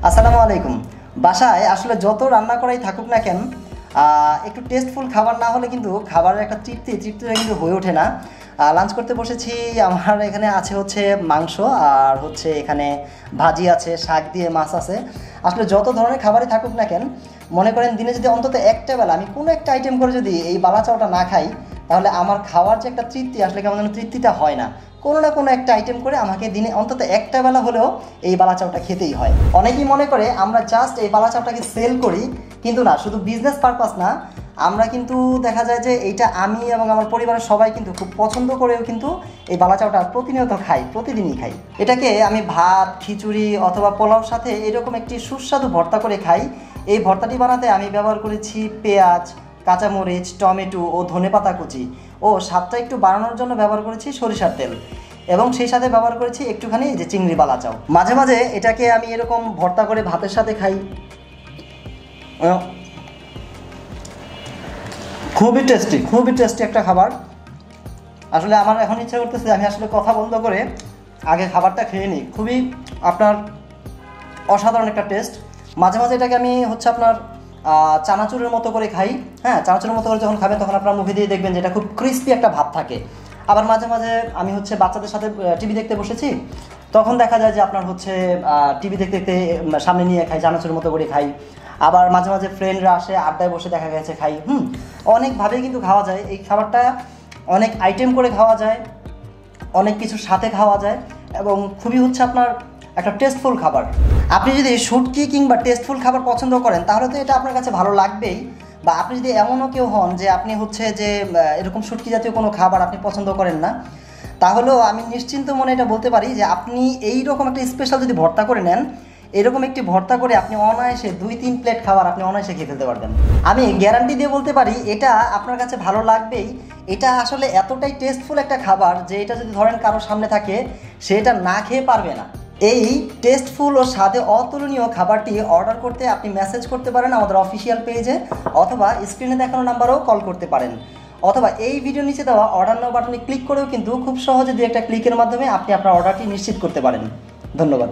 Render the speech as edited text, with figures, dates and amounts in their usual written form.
আসসালামু আলাইকুম। বাসায় আসলে যত রান্না করাই থাকুক না কেন, একটু টেস্টফুল খাবার না হলে কিন্তু খাবারের একটা তৃপ্তিটা কিন্তু হয়ে ওঠে না। লাঞ্চ করতে বসেছি, আমার এখানে আছে হচ্ছে মাংস, আর হচ্ছে এখানে ভাজি আছে, শাক দিয়ে মাছ আছে। আসলে যত ধরনের খাবারই থাকুক না কেন, মনে করেন দিনে যদি অন্তত একটা বেলা আমি কোনো একটা আইটেম করে যদি এই বালা চাওটা না খাই, তাহলে আমার খাওয়ার যে একটা তৃপ্তি, আসলে কেমন যেন তৃপ্তিটা হয় না। কোনো না কোনো একটা আইটেম করে আমাকে দিনে অন্তত একটা বেলা হলেও এই বালা চাওটা খেতেই হয়। অনেকেই মনে করে আমরা জাস্ট এই বালা চাওটাকে সেল করি, কিন্তু না, শুধু বিজনেস পারপাস না, আমরা কিন্তু দেখা যায় যে এইটা আমি এবং আমার পরিবারের সবাই কিন্তু খুব পছন্দ করেও কিন্তু এই বালা চাওটা প্রতিনিয়ত খাই, প্রতিদিনই খাই। এটাকে আমি ভাত, খিচুড়ি অথবা পোলাওর সাথে এরকম একটি সুস্বাদু ভর্তা করে খাই। এই ভর্তাটি বানাতে আমি ব্যবহার করেছি পেঁয়াজ, কাঁচামরিচ, টমেটো ও ধনেপাতা কুচি, ও স্বাদটা একটু বাড়ানোর জন্য ব্যবহার করেছি সরিষার তেল, এবং সেই সাথে ব্যবহার করেছি একটুখানি যে চিংড়ি বালা চাও। মাঝে মাঝে এটাকে আমি এরকম ভর্তা করে ভাতের সাথে খাই। খুবই টেস্টি একটা খাবার। আসলে আমার এখন ইচ্ছা করতেছে আমি আসলে কথা বন্ধ করে আগে খাবারটা খেয়ে নিই। খুবই আপনার অসাধারণ একটা টেস্ট। মাঝে মাঝে এটাকে আমি হচ্ছে আপনার চানাচুরের মতো করে খাই। হ্যাঁ, চানাচুরের মতো করে যখন খাবেন তখন আপনার মুখে দিয়ে দেখবেন যে এটা খুব ক্রিস্পি একটা ভাব থাকে। আবার মাঝে মাঝে আমি হচ্ছে বাচ্চাদের সাথে টিভি দেখতে বসেছি, তখন দেখা যায় যে আপনার হচ্ছে টিভি দেখতে দেখতে সামনে নিয়ে খাই, চানাচুরের মতো করে খাই। আবার মাঝে মাঝে ফ্রেন্ডরা আসে, আড্ডায় বসে দেখা গেছে খাই। অনেকভাবেই কিন্তু খাওয়া যায় এই খাবারটা, অনেক আইটেম করে খাওয়া যায়, অনেক কিছুর সাথে খাওয়া যায়, এবং খুবই হচ্ছে আপনার একটা টেস্টফুল খাবার। আপনি যদি শুটকি কিংবা টেস্টফুল খাবার পছন্দ করেন, তাহলে তো এটা আপনার কাছে ভালো লাগবেই। বা আপনি যদি এমনও কেউ হন যে আপনি হচ্ছে যে এরকম শুটকি জাতীয় কোনো খাবার আপনি পছন্দ করেন না, তাহলেও আমি নিশ্চিন্ত মনে এটা বলতে পারি যে আপনি এই রকম একটা স্পেশাল যদি ভর্তা করে নেন, এরকম একটি ভর্তা করে আপনি অনায়াসে 2-3 প্লেট খাবার আপনি অনায়াসে খেয়ে ফেলতে পারবেন। আমি গ্যারান্টি দিয়ে বলতে পারি এটা আপনার কাছে ভালো লাগবেই। এটা আসলে এতটাই টেস্টফুল একটা খাবার যে এটা যদি ধরেন কারোর সামনে থাকে, সে এটা না খেয়ে পারবে না। এই টেস্টফুল ও স্বাদে অতুলনীয় খাবারটি অর্ডার করতে আপনি মেসেজ করতে পারেন আমাদের অফিসিয়াল পেজে, অথবা স্ক্রিনে দেখানো নাম্বারেও কল করতে পারেন, অথবা এই ভিডিওর নিচে দেওয়া অর্ডার নাও বাটনে ক্লিক করেও কিন্তু খুব সহজে 2-1 ক্লিকের মাধ্যমে আপনি আপনার অর্ডারটি নিশ্চিত করতে পারেন। ধন্যবাদ।